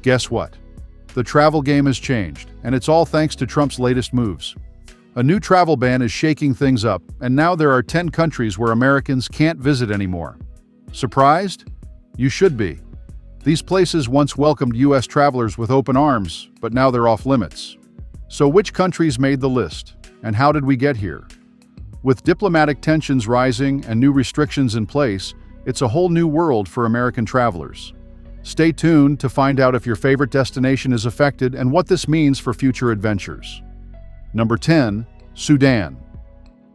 Guess what? The travel game has changed, and it's all thanks to Trump's latest moves. A new travel ban is shaking things up, and now there are 10 countries where Americans can't visit anymore. Surprised? You should be. These places once welcomed U.S. travelers with open arms, but now they're off limits. So which countries made the list, and how did we get here? With diplomatic tensions rising and new restrictions in place, it's a whole new world for American travelers. Stay tuned to find out if your favorite destination is affected and what this means for future adventures. Number 10. Sudan.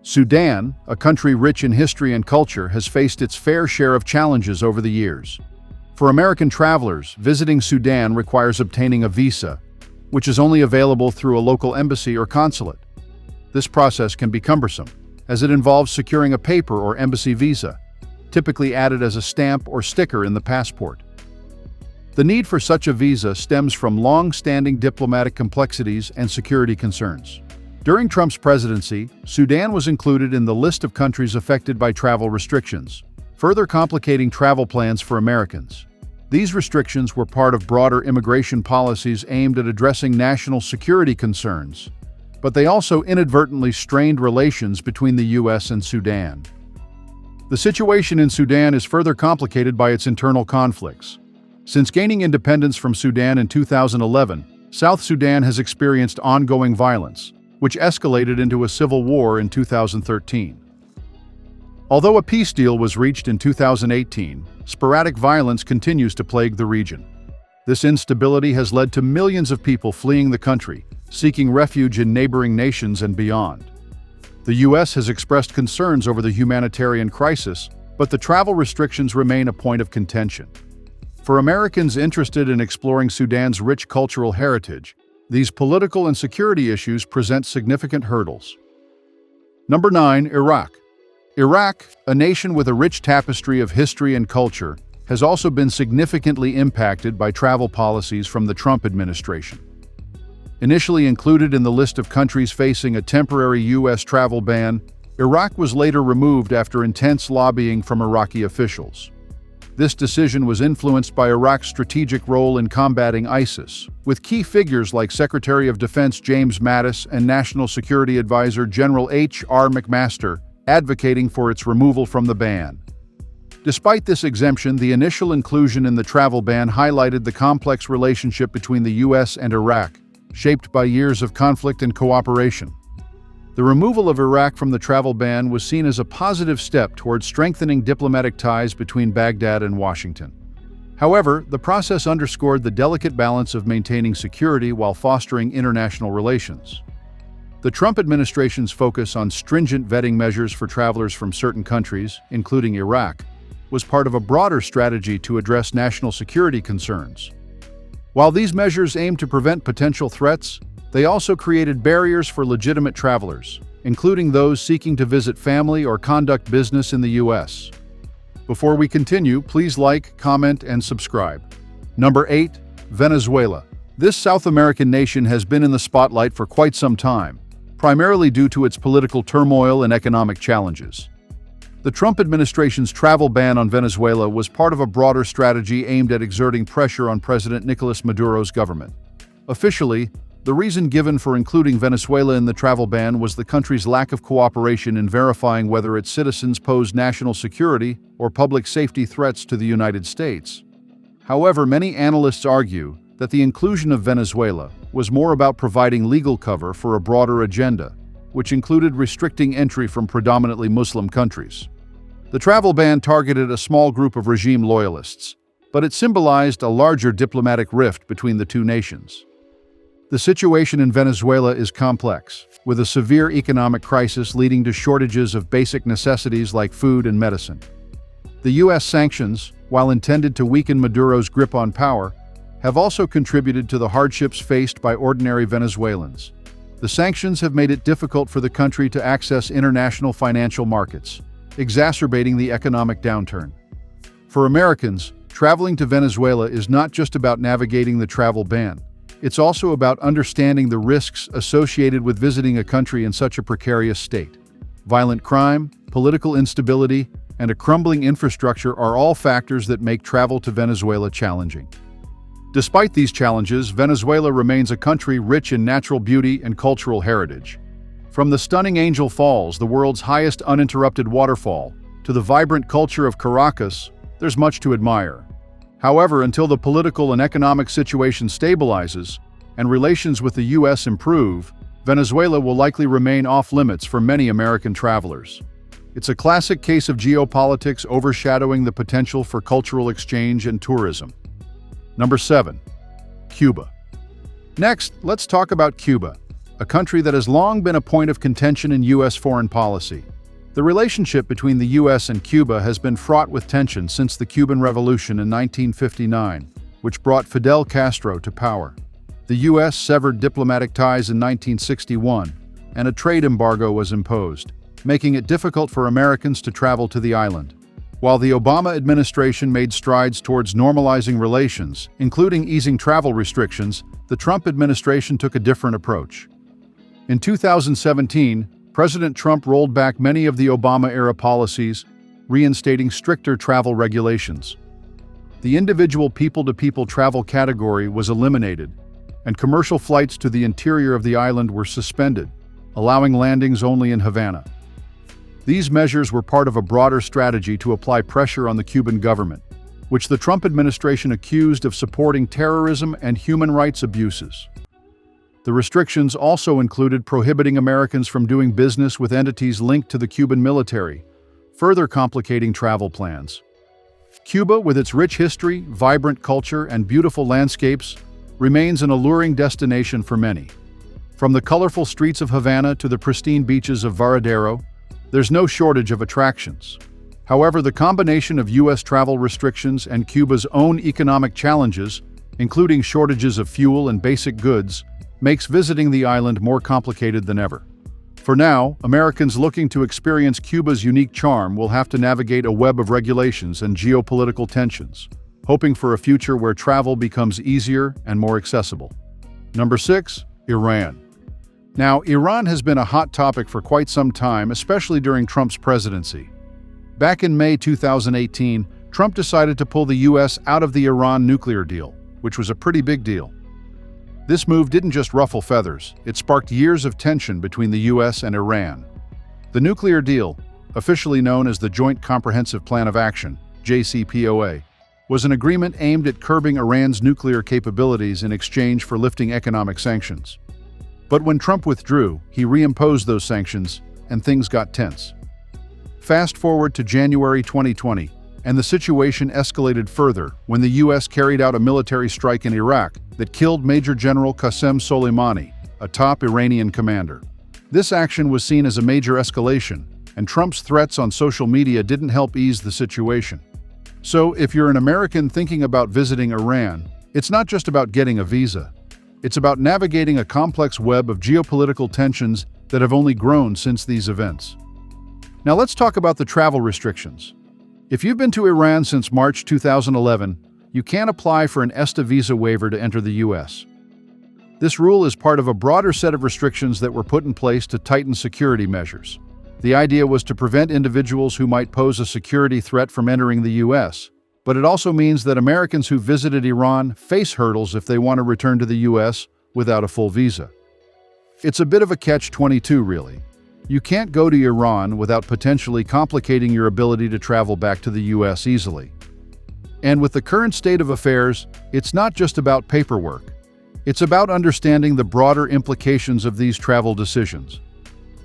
Sudan, a country rich in history and culture, has faced its fair share of challenges over the years. For American travelers, visiting Sudan requires obtaining a visa, which is only available through a local embassy or consulate. This process can be cumbersome, as it involves securing a paper or embassy visa, typically added as a stamp or sticker in the passport. The need for such a visa stems from long-standing diplomatic complexities and security concerns. During Trump's presidency, Sudan was included in the list of countries affected by travel restrictions, further complicating travel plans for Americans. These restrictions were part of broader immigration policies aimed at addressing national security concerns, but they also inadvertently strained relations between the U.S. and Sudan. The situation in Sudan is further complicated by its internal conflicts. Since gaining independence from Sudan in 2011, South Sudan has experienced ongoing violence, which escalated into a civil war in 2013. Although a peace deal was reached in 2018, sporadic violence continues to plague the region. This instability has led to millions of people fleeing the country, seeking refuge in neighboring nations and beyond. The U.S. has expressed concerns over the humanitarian crisis, but the travel restrictions remain a point of contention. For Americans interested in exploring Sudan's rich cultural heritage, these political and security issues present significant hurdles. Number 9. Iraq. Iraq, a nation with a rich tapestry of history and culture, has also been significantly impacted by travel policies from the Trump administration. Initially included in the list of countries facing a temporary U.S. travel ban, Iraq was later removed after intense lobbying from Iraqi officials. This decision was influenced by Iraq's strategic role in combating ISIS, with key figures like Secretary of Defense James Mattis and National Security Advisor General H.R. McMaster advocating for its removal from the ban. Despite this exemption, the initial inclusion in the travel ban highlighted the complex relationship between the U.S. and Iraq, shaped by years of conflict and cooperation. The removal of Iraq from the travel ban was seen as a positive step towards strengthening diplomatic ties between Baghdad and Washington. However, the process underscored the delicate balance of maintaining security while fostering international relations. The Trump administration's focus on stringent vetting measures for travelers from certain countries, including Iraq, was part of a broader strategy to address national security concerns. While these measures aimed to prevent potential threats, they also created barriers for legitimate travelers, including those seeking to visit family or conduct business in the U.S. Before we continue, please like, comment, and subscribe. Number 8. Venezuela. This South American nation has been in the spotlight for quite some time, primarily due to its political turmoil and economic challenges. The Trump administration's travel ban on Venezuela was part of a broader strategy aimed at exerting pressure on President Nicolas Maduro's government. Officially, the reason given for including Venezuela in the travel ban was the country's lack of cooperation in verifying whether its citizens posed national security or public safety threats to the United States. However, many analysts argue that the inclusion of Venezuela was more about providing legal cover for a broader agenda, which included restricting entry from predominantly Muslim countries. The travel ban targeted a small group of regime loyalists, but it symbolized a larger diplomatic rift between the two nations. The situation in Venezuela is complex, with a severe economic crisis leading to shortages of basic necessities like food and medicine. The U.S. sanctions, while intended to weaken Maduro's grip on power, have also contributed to the hardships faced by ordinary Venezuelans. The sanctions have made it difficult for the country to access international financial markets, exacerbating the economic downturn. For Americans, traveling to Venezuela is not just about navigating the travel ban. It's also about understanding the risks associated with visiting a country in such a precarious state. Violent crime, political instability, and a crumbling infrastructure are all factors that make travel to Venezuela challenging. Despite these challenges, Venezuela remains a country rich in natural beauty and cultural heritage. From the stunning Angel Falls, the world's highest uninterrupted waterfall, to the vibrant culture of Caracas, there's much to admire. However, until the political and economic situation stabilizes and relations with the U.S. improve, Venezuela will likely remain off-limits for many American travelers. It's a classic case of geopolitics overshadowing the potential for cultural exchange and tourism. Number 7. Cuba. Next, let's talk about Cuba, a country that has long been a point of contention in U.S. foreign policy. The relationship between the U.S. and Cuba has been fraught with tension since the Cuban Revolution in 1959, which brought Fidel Castro to power. The U.S. severed diplomatic ties in 1961, and a trade embargo was imposed, making it difficult for Americans to travel to the island. While the Obama administration made strides towards normalizing relations, including easing travel restrictions, the Trump administration took a different approach. In 2017, President Trump rolled back many of the Obama-era policies, reinstating stricter travel regulations. The individual people-to-people travel category was eliminated, and commercial flights to the interior of the island were suspended, allowing landings only in Havana. These measures were part of a broader strategy to apply pressure on the Cuban government, which the Trump administration accused of supporting terrorism and human rights abuses. The restrictions also included prohibiting Americans from doing business with entities linked to the Cuban military, further complicating travel plans. Cuba, with its rich history, vibrant culture, and beautiful landscapes, remains an alluring destination for many. From the colorful streets of Havana to the pristine beaches of Varadero, there's no shortage of attractions. However, the combination of U.S. travel restrictions and Cuba's own economic challenges, including shortages of fuel and basic goods, makes visiting the island more complicated than ever. For now, Americans looking to experience Cuba's unique charm will have to navigate a web of regulations and geopolitical tensions, hoping for a future where travel becomes easier and more accessible. Number 6. Iran. Now, Iran has been a hot topic for quite some time, especially during Trump's presidency. Back in May 2018, Trump decided to pull the U.S. out of the Iran nuclear deal, which was a pretty big deal. This move didn't just ruffle feathers, it sparked years of tension between the U.S. and Iran. The nuclear deal, officially known as the Joint Comprehensive Plan of Action, JCPOA, was an agreement aimed at curbing Iran's nuclear capabilities in exchange for lifting economic sanctions. But when Trump withdrew, he reimposed those sanctions, and things got tense. Fast forward to January 2020, and the situation escalated further when the U.S. carried out a military strike in Iraq that killed Major General Qasem Soleimani, a top Iranian commander. This action was seen as a major escalation, and Trump's threats on social media didn't help ease the situation. So, if you're an American thinking about visiting Iran, it's not just about getting a visa. It's about navigating a complex web of geopolitical tensions that have only grown since these events. Now let's talk about the travel restrictions. If you've been to Iran since March 2011, you can't apply for an ESTA visa waiver to enter the U.S. This rule is part of a broader set of restrictions that were put in place to tighten security measures. The idea was to prevent individuals who might pose a security threat from entering the U.S., but it also means that Americans who visited Iran face hurdles if they want to return to the U.S. without a full visa. It's a bit of a catch-22, really. You can't go to Iran without potentially complicating your ability to travel back to the U.S. easily. And with the current state of affairs, it's not just about paperwork. It's about understanding the broader implications of these travel decisions.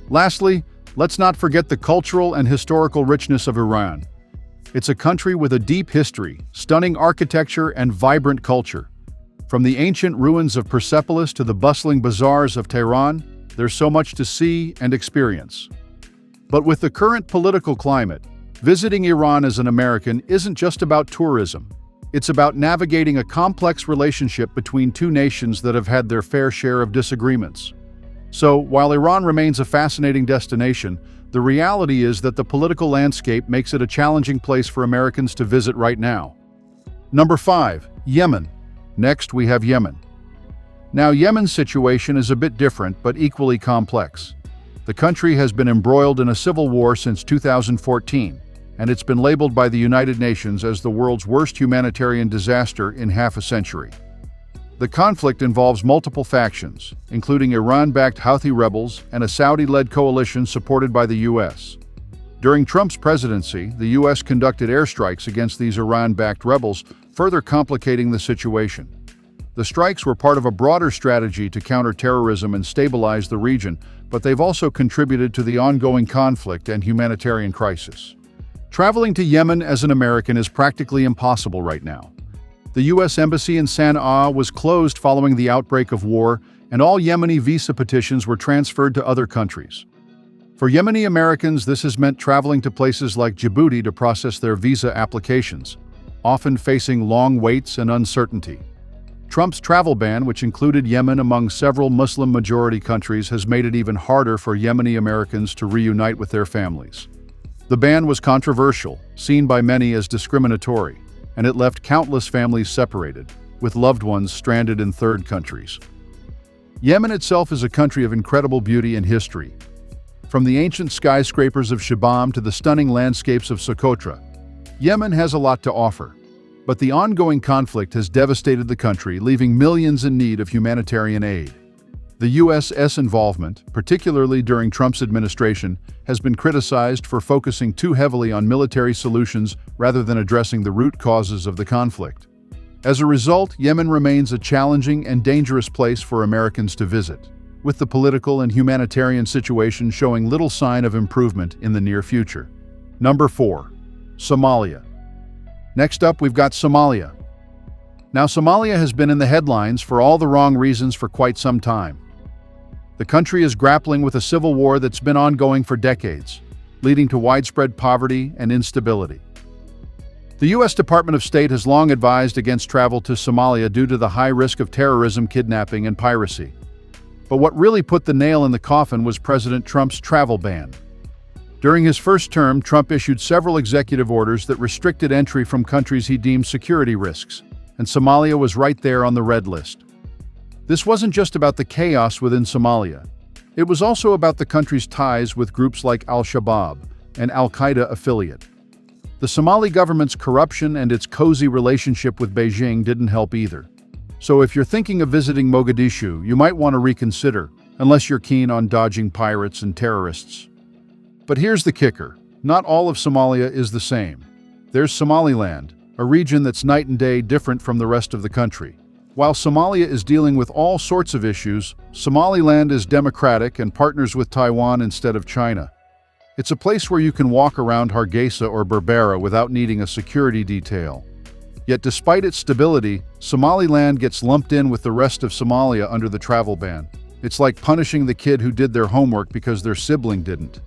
Lastly, let's not forget the cultural and historical richness of Iran. It's a country with a deep history, stunning architecture, and vibrant culture. From the ancient ruins of Persepolis to the bustling bazaars of Tehran, there's so much to see and experience. But with the current political climate, visiting Iran as an American isn't just about tourism. It's about navigating a complex relationship between two nations that have had their fair share of disagreements. So, while Iran remains a fascinating destination, the reality is that the political landscape makes it a challenging place for Americans to visit right now. Number 5. Yemen. Next, we have Yemen. Now, Yemen's situation is a bit different, but equally complex. The country has been embroiled in a civil war since 2014, and it's been labeled by the United Nations as the world's worst humanitarian disaster in half a century. The conflict involves multiple factions, including Iran-backed Houthi rebels and a Saudi-led coalition supported by the U.S. During Trump's presidency, the U.S. conducted airstrikes against these Iran-backed rebels, further complicating the situation. The strikes were part of a broader strategy to counter terrorism and stabilize the region, but they've also contributed to the ongoing conflict and humanitarian crisis. Traveling to Yemen as an American is practically impossible right now. The U.S. Embassy in Sana'a was closed following the outbreak of war, and all Yemeni visa petitions were transferred to other countries. For Yemeni Americans, this has meant traveling to places like Djibouti to process their visa applications, often facing long waits and uncertainty. Trump's travel ban, which included Yemen among several Muslim-majority countries, has made it even harder for Yemeni Americans to reunite with their families. The ban was controversial, seen by many as discriminatory, and it left countless families separated, with loved ones stranded in third countries. Yemen itself is a country of incredible beauty and history. From the ancient skyscrapers of Shibam to the stunning landscapes of Socotra, Yemen has a lot to offer. But the ongoing conflict has devastated the country, leaving millions in need of humanitarian aid. The U.S.'s involvement, particularly during Trump's administration, has been criticized for focusing too heavily on military solutions rather than addressing the root causes of the conflict. As a result, Yemen remains a challenging and dangerous place for Americans to visit, with the political and humanitarian situation showing little sign of improvement in the near future. Number 4. Somalia. Next up, we've got Somalia. Now, Somalia has been in the headlines for all the wrong reasons for quite some time. The country is grappling with a civil war that's been ongoing for decades, leading to widespread poverty and instability. The U.S. Department of State has long advised against travel to Somalia due to the high risk of terrorism, kidnapping, and piracy. But what really put the nail in the coffin was President Trump's travel ban. During his first term, Trump issued several executive orders that restricted entry from countries he deemed security risks, and Somalia was right there on the red list. This wasn't just about the chaos within Somalia. It was also about the country's ties with groups like Al-Shabaab, an Al-Qaeda affiliate. The Somali government's corruption and its cozy relationship with Beijing didn't help either. So if you're thinking of visiting Mogadishu, you might want to reconsider, unless you're keen on dodging pirates and terrorists. But here's the kicker. Not all of Somalia is the same. There's Somaliland, a region that's night and day different from the rest of the country. While Somalia is dealing with all sorts of issues, Somaliland is democratic and partners with Taiwan instead of China. It's a place where you can walk around Hargeisa or Berbera without needing a security detail. Yet despite its stability, Somaliland gets lumped in with the rest of Somalia under the travel ban. It's like punishing the kid who did their homework because their sibling didn't.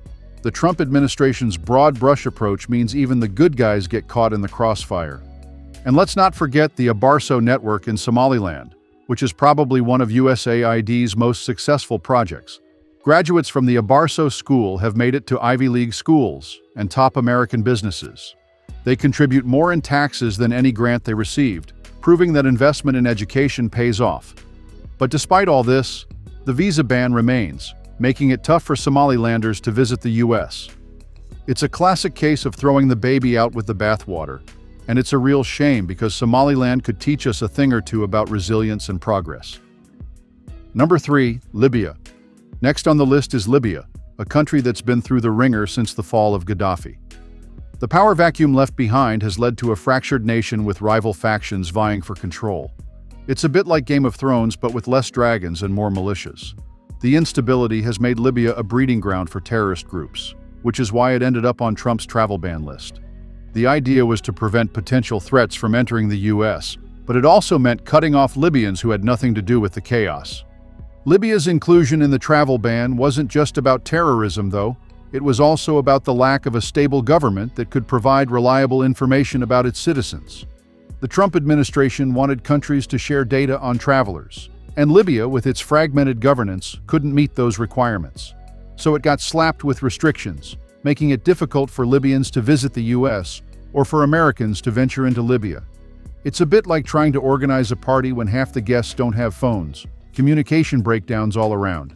The Trump administration's broad brush approach means even the good guys get caught in the crossfire. And let's not forget the Abarso network in Somaliland, which is probably one of USAID's most successful projects. Graduates from the Abarso school have made it to Ivy League schools and top American businesses. They contribute more in taxes than any grant they received, proving that investment in education pays off. But despite all this, the visa ban remains, making it tough for Somalilanders to visit the U.S. It's a classic case of throwing the baby out with the bathwater, and it's a real shame because Somaliland could teach us a thing or two about resilience and progress. Number 3, Libya. Next on the list is Libya, a country that's been through the ringer since the fall of Gaddafi. The power vacuum left behind has led to a fractured nation with rival factions vying for control. It's a bit like Game of Thrones, but with less dragons and more militias. The instability has made Libya a breeding ground for terrorist groups, which is why it ended up on Trump's travel ban list. The idea was to prevent potential threats from entering the U.S., but it also meant cutting off Libyans who had nothing to do with the chaos. Libya's inclusion in the travel ban wasn't just about terrorism, though. It was also about the lack of a stable government that could provide reliable information about its citizens. The Trump administration wanted countries to share data on travelers, and Libya, with its fragmented governance, couldn't meet those requirements. So it got slapped with restrictions, making it difficult for Libyans to visit the U.S. or for Americans to venture into Libya. It's a bit like trying to organize a party when half the guests don't have phones. Communication breakdowns all around.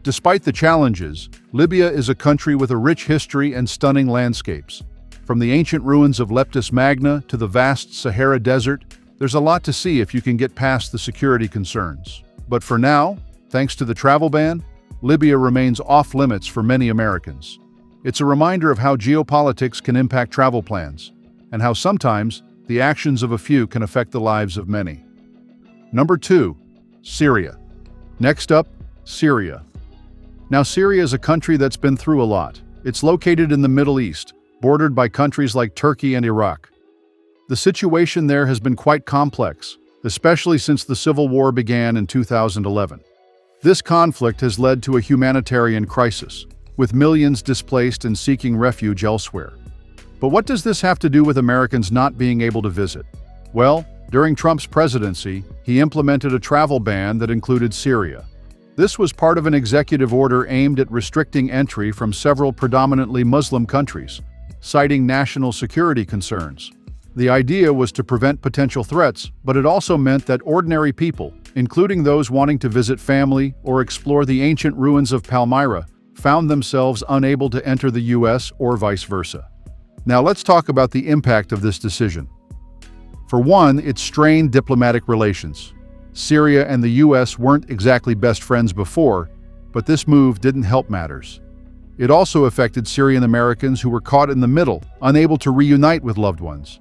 Despite the challenges, Libya is a country with a rich history and stunning landscapes. From the ancient ruins of Leptis Magna to the vast Sahara Desert, There's a lot to see if you can get past the security concerns. But for now, thanks to the travel ban, Libya remains off-limits for many Americans. It's a reminder of how geopolitics can impact travel plans, and how sometimes the actions of a few can affect the lives of many. Number 2. Syria. Next up, Syria. Now, Syria is a country that's been through a lot. It's located in the Middle East, bordered by countries like Turkey and Iraq. The situation there has been quite complex, especially since the civil war began in 2011. This conflict has led to a humanitarian crisis, with millions displaced and seeking refuge elsewhere. But what does this have to do with Americans not being able to visit? Well, during Trump's presidency, he implemented a travel ban that included Syria. This was part of an executive order aimed at restricting entry from several predominantly Muslim countries, citing national security concerns. The idea was to prevent potential threats, but it also meant that ordinary people, including those wanting to visit family or explore the ancient ruins of Palmyra, found themselves unable to enter the U.S. or vice versa. Now let's talk about the impact of this decision. For one, it strained diplomatic relations. Syria and the U.S. weren't exactly best friends before, but this move didn't help matters. It also affected Syrian Americans who were caught in the middle, unable to reunite with loved ones.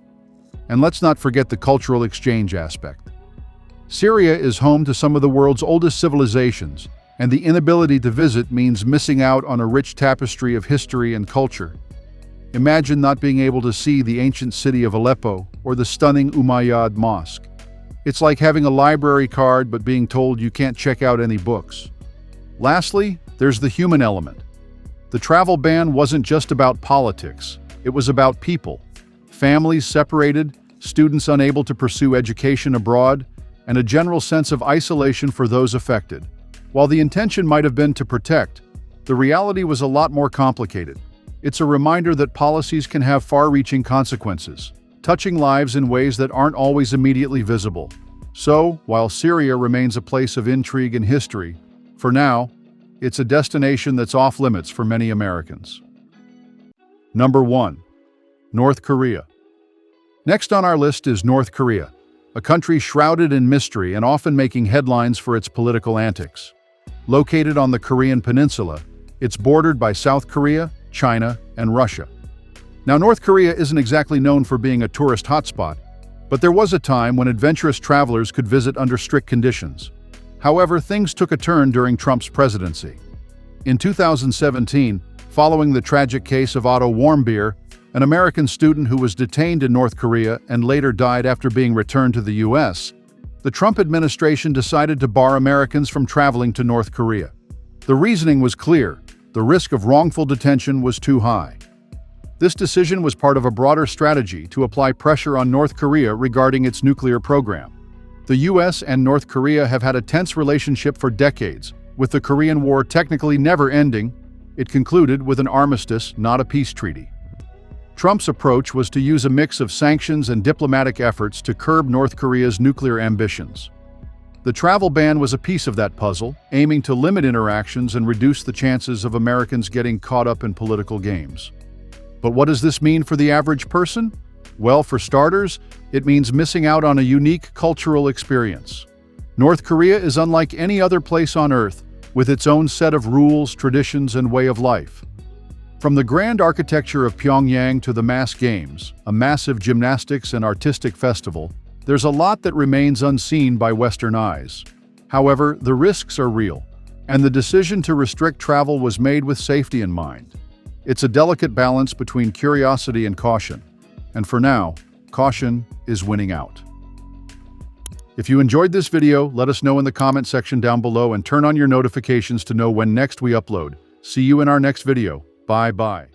And let's not forget the cultural exchange aspect. Syria is home to some of the world's oldest civilizations, and the inability to visit means missing out on a rich tapestry of history and culture. Imagine not being able to see the ancient city of Aleppo or the stunning Umayyad Mosque. It's like having a library card but being told you can't check out any books. Lastly, there's the human element. The travel ban wasn't just about politics, it was about people. Families separated, students unable to pursue education abroad, and a general sense of isolation for those affected. While the intention might have been to protect, the reality was a lot more complicated. It's a reminder that policies can have far-reaching consequences, touching lives in ways that aren't always immediately visible. So, while Syria remains a place of intrigue and history, for now, it's a destination that's off-limits for many Americans. Number 1. North Korea. Next on our list is North Korea, a country shrouded in mystery and often making headlines for its political antics. Located on the Korean peninsula, it's bordered by South Korea, China, and Russia. Now, North Korea isn't exactly known for being a tourist hotspot, but there was a time when adventurous travelers could visit under strict conditions. However, things took a turn during Trump's presidency. In 2017, following the tragic case of Otto Warmbier, an American student who was detained in North Korea and later died after being returned to the U.S., the Trump administration decided to bar Americans from traveling to North Korea. The reasoning was clear: the risk of wrongful detention was too high. This decision was part of a broader strategy to apply pressure on North Korea regarding its nuclear program. The U.S. and North Korea have had a tense relationship for decades, with the Korean War technically never ending. It concluded with an armistice, not a peace treaty. Trump's approach was to use a mix of sanctions and diplomatic efforts to curb North Korea's nuclear ambitions. The travel ban was a piece of that puzzle, aiming to limit interactions and reduce the chances of Americans getting caught up in political games. But what does this mean for the average person? Well, for starters, it means missing out on a unique cultural experience. North Korea is unlike any other place on Earth, with its own set of rules, traditions, and way of life. From the grand architecture of Pyongyang to the mass games, a massive gymnastics and artistic festival, there's a lot that remains unseen by Western eyes. However, the risks are real, and the decision to restrict travel was made with safety in mind. It's a delicate balance between curiosity and caution, and for now, caution is winning out. If you enjoyed this video, let us know in the comment section down below and turn on your notifications to know when next we upload. See you in our next video. Bye-bye.